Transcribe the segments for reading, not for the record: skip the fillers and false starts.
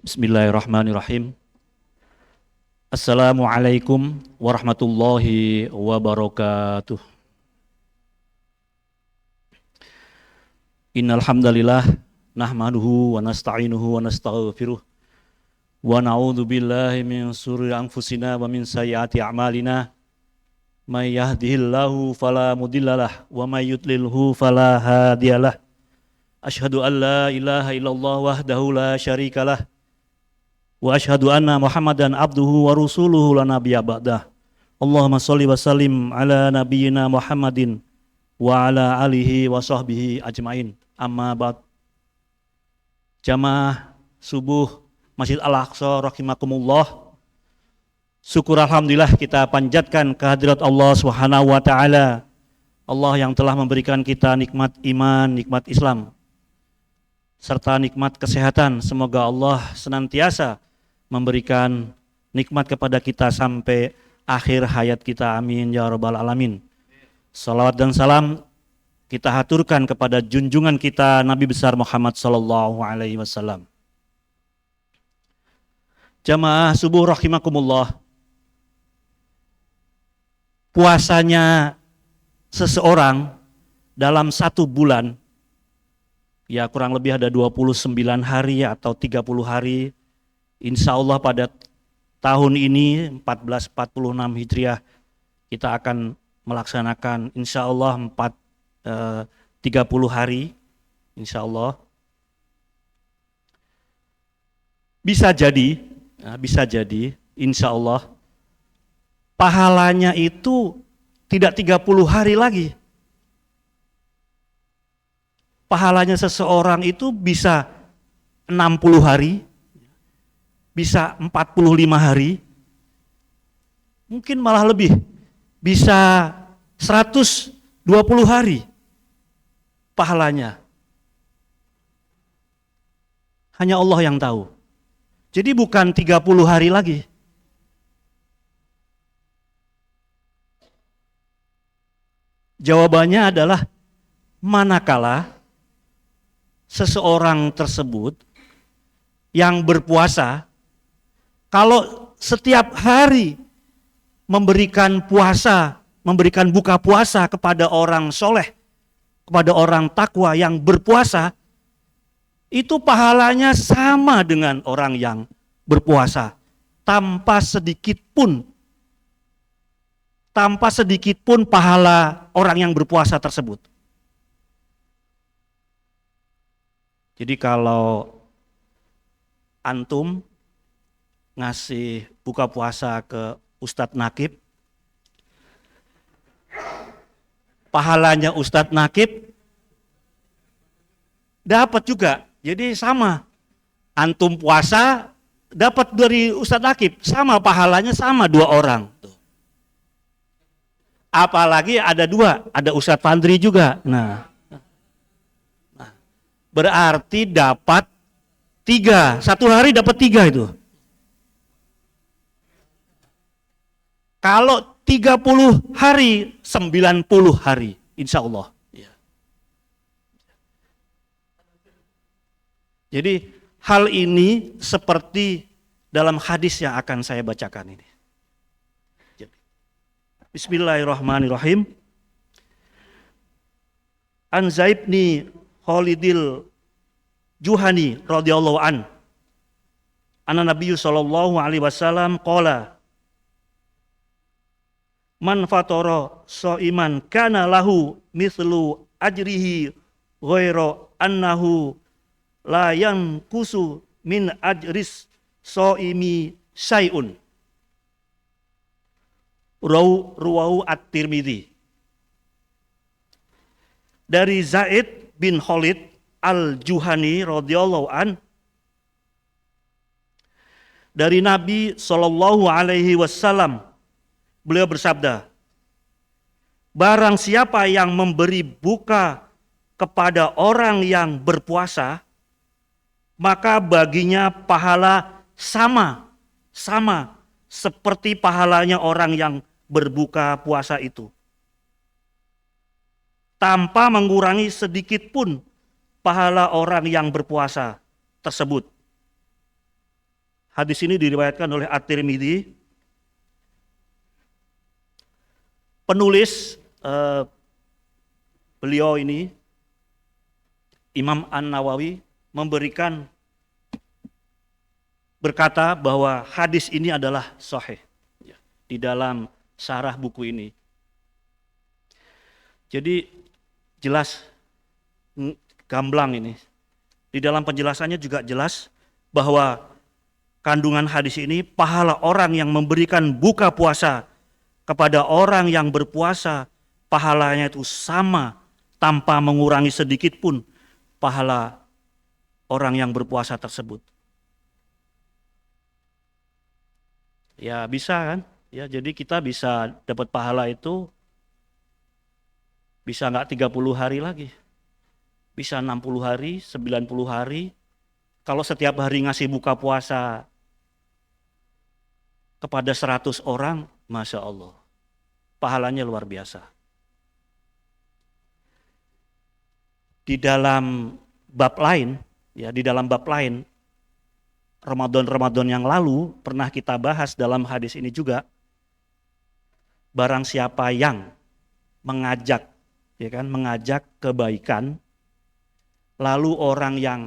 Bismillahirrahmanirrahim. Assalamualaikum warahmatullahi wabarakatuh. Innal hamdalillah nahmaduhu wa nasta'inuhu wa nastaghfiruh wa na'udzu billahi min shururi anfusina wa min sayyiati a'malina. May yahdihillahu fala mudhillalah wa may yudlilhu fala hadiyalah. Asyhadu an la ilaha illallah wahdahu la syarikalah wa asyhadu anna Muhammadan abduhu wa rasuluhu la nabiyya ba'dah. Allahumma shalli wa sallim ala nabiyyina Muhammadin wa ala alihi wa sahbihi ajmain. Amma ba'd. Jamaah subuh Masjid Al-Aqsa rahimakumullah. Syukur alhamdulillah kita panjatkan kehadirat Allah Subhanahu wa taala. Allah yang telah memberikan kita nikmat iman, nikmat Islam serta nikmat kesehatan. Semoga Allah senantiasa memberikan nikmat kepada kita sampai akhir hayat kita. Amin ya rabbal alamin. Salawat dan salam kita haturkan kepada junjungan kita Nabi besar Muhammad sallallahu alaihi wasallam. Jamaah subuh rahimakumullah. Puasanya seseorang dalam satu bulan, ya kurang lebih ada 29 hari atau 30 hari. Insya Allah pada tahun ini 1446 Hijriah kita akan melaksanakan insya Allah 30 hari insya Allah. Bisa jadi insya Allah pahalanya itu tidak 30 hari lagi. Pahalanya seseorang itu bisa 60 hari, bisa 45 hari, mungkin malah lebih, bisa 120 hari pahalanya. Hanya Allah yang tahu. Jadi bukan 30 hari lagi. Jawabannya adalah manakala seseorang tersebut yang berpuasa, kalau setiap hari memberikan puasa, memberikan buka puasa kepada orang soleh, kepada orang takwa yang berpuasa, itu pahalanya sama dengan orang yang berpuasa, tanpa sedikit pun pahala orang yang berpuasa tersebut. Jadi kalau antum ngasih buka puasa ke Ustadz Nakib, pahalanya Ustadz Nakib dapat juga. Jadi sama, antum puasa dapat dari Ustadz Nakib, sama pahalanya sama dua orang. Apalagi ada dua, ada Ustadz Fandri juga. Nah, berarti dapat 3, satu hari dapat 3 itu. Kalau 30 hari, 90 hari, insya Allah. Jadi hal ini seperti dalam hadis yang akan saya bacakan ini. Bismillahirrahmanirrahim. An Zaid bin Khalidil Juhani radhiyallahu an. Anna Nabi sallallahu alaihi wasallam qala man fatara shaiman kana lahu mithlu ajrihi ghaira annahu la yanqusu min ajris shaimi syai'un. Ruwahu at-Tirmidzi. Dari Zaid bin Khalid al-Juhani radhiyallahu an, dari Nabi sallallahu alaihi wasallam, beliau bersabda, barang siapa yang memberi buka kepada orang yang berpuasa, maka baginya pahala sama seperti pahalanya orang yang berbuka puasa itu, tanpa mengurangi sedikit pun pahala orang yang berpuasa tersebut. Hadis ini diriwayatkan oleh At-Tirmidzi. Penulis beliau ini, Imam An-Nawawi, berkata bahwa hadis ini adalah sahih di dalam syarah buku ini. Jadi jelas, gamblang ini. Di dalam penjelasannya juga jelas bahwa kandungan hadis ini, pahala orang yang memberikan buka puasa kepada orang yang berpuasa, pahalanya itu sama tanpa mengurangi sedikit pun pahala orang yang berpuasa tersebut. Ya bisa kan? Ya, jadi kita bisa dapat pahala itu bisa nggak 30 hari lagi. Bisa 60 hari, 90 hari. Kalau setiap hari ngasih buka puasa kepada 100 orang, Masya Allah, pahalanya luar biasa. Di dalam bab lain, Ramadan yang lalu pernah kita bahas dalam hadis ini juga, barang siapa yang mengajak kebaikan, lalu orang yang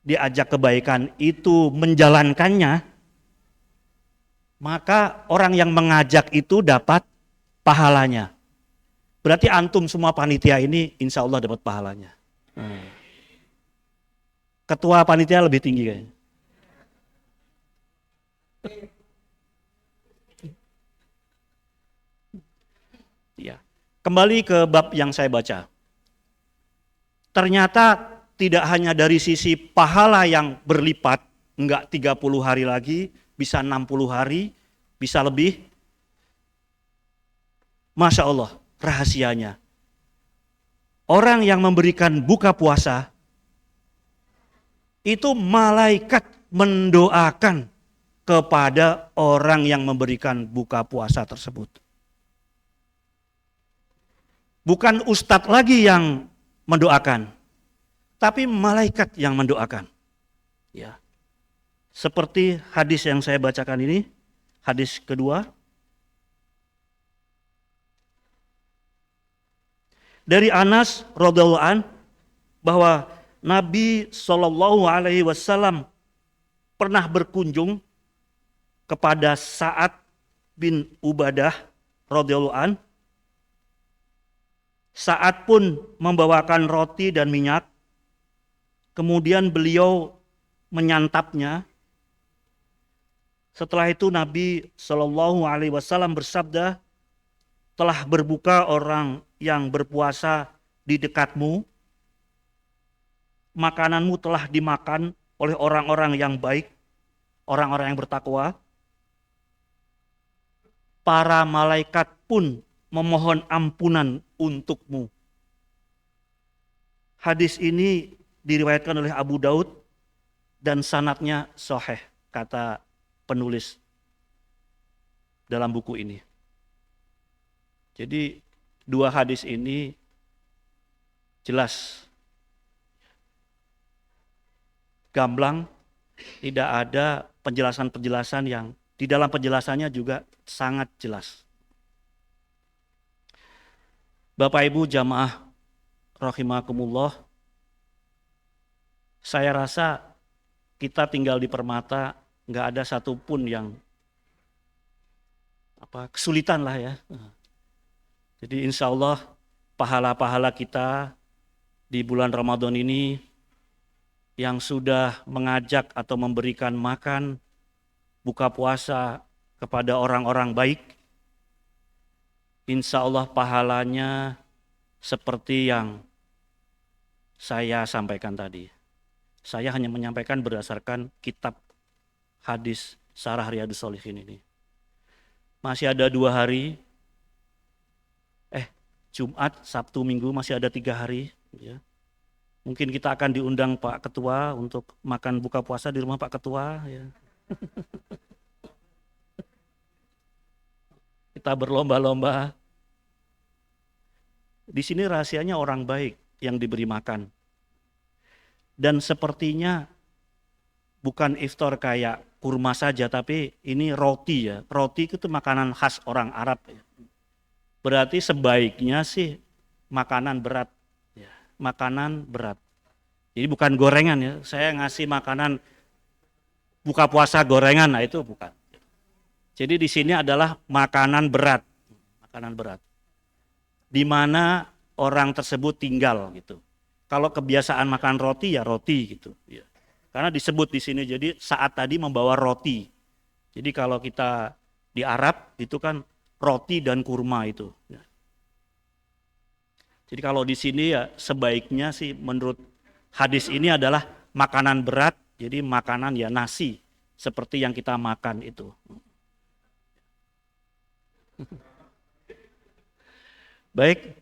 diajak kebaikan itu menjalankannya, maka orang yang mengajak itu dapat pahalanya. Berarti antum semua panitia ini insya Allah dapat pahalanya. Ketua panitia lebih tinggi kayaknya. Ya. Kembali ke bab yang saya baca. Ternyata tidak hanya dari sisi pahala yang berlipat, enggak 30 hari lagi, bisa 60 hari, bisa lebih. Masya Allah, rahasianya. Orang yang memberikan buka puasa, itu malaikat mendoakan kepada orang yang memberikan buka puasa tersebut. Bukan ustadz lagi yang mendoakan, tapi malaikat yang mendoakan. Ya. Seperti hadis yang saya bacakan ini, hadis kedua. Dari Anas radhiyallahu an, bahwa Nabi SAW pernah berkunjung kepada Sa'ad bin Ubadah radhiyallahu an. Sa'ad pun membawakan roti dan minyak. Kemudian beliau menyantapnya. Setelah itu Nabi SAW bersabda, telah berbuka orang yang berpuasa di dekatmu. Makananmu telah dimakan oleh orang-orang yang baik, orang-orang yang bertakwa. Para malaikat pun memohon ampunan untukmu. Hadis ini diriwayatkan oleh Abu Daud dan sanadnya sahih, kata penulis dalam buku ini. Jadi dua hadis ini jelas, gamblang, tidak ada penjelasan-penjelasan yang di dalam penjelasannya juga sangat jelas. Bapak Ibu jamaah rahimakumullah, saya rasa kita tinggal di Permata, nggak ada satupun yang kesulitan lah ya. Jadi insya Allah pahala-pahala kita di bulan Ramadan ini yang sudah mengajak atau memberikan makan, buka puasa kepada orang-orang baik, insya Allah pahalanya seperti yang saya sampaikan tadi. Saya hanya menyampaikan berdasarkan kitab hadis Syarah Riyadhus Shalihin ini. Masih ada 2 hari, Jumat, Sabtu, Minggu, masih ada 3 hari. Ya. Mungkin kita akan diundang Pak Ketua untuk makan buka puasa di rumah Pak Ketua. Ya. Kita berlomba-lomba. Di sini rahasianya orang baik yang diberi makan. Dan sepertinya bukan iftar kayak kurma saja, tapi ini roti ya. Roti itu makanan khas orang Arab ya. Berarti sebaiknya sih makanan berat ya, makanan berat. Jadi bukan gorengan ya. Saya ngasih makanan buka puasa gorengan, nah itu bukan. Jadi di sini adalah makanan berat. Makanan berat. Di mana orang tersebut tinggal gitu. Kalau kebiasaan makan roti ya roti gitu ya. Karena disebut di sini, jadi saat tadi membawa roti. Jadi kalau kita di Arab itu kan roti dan kurma itu. Jadi kalau di sini ya sebaiknya sih menurut hadis ini adalah makanan berat, jadi makanan ya nasi seperti yang kita makan itu. Baik,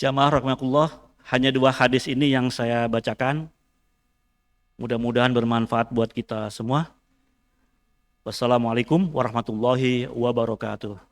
jamaah rahimakumullah, hanya 2 hadis ini yang saya bacakan. Mudah-mudahan bermanfaat buat kita semua. Wassalamualaikum warahmatullahi wabarakatuh.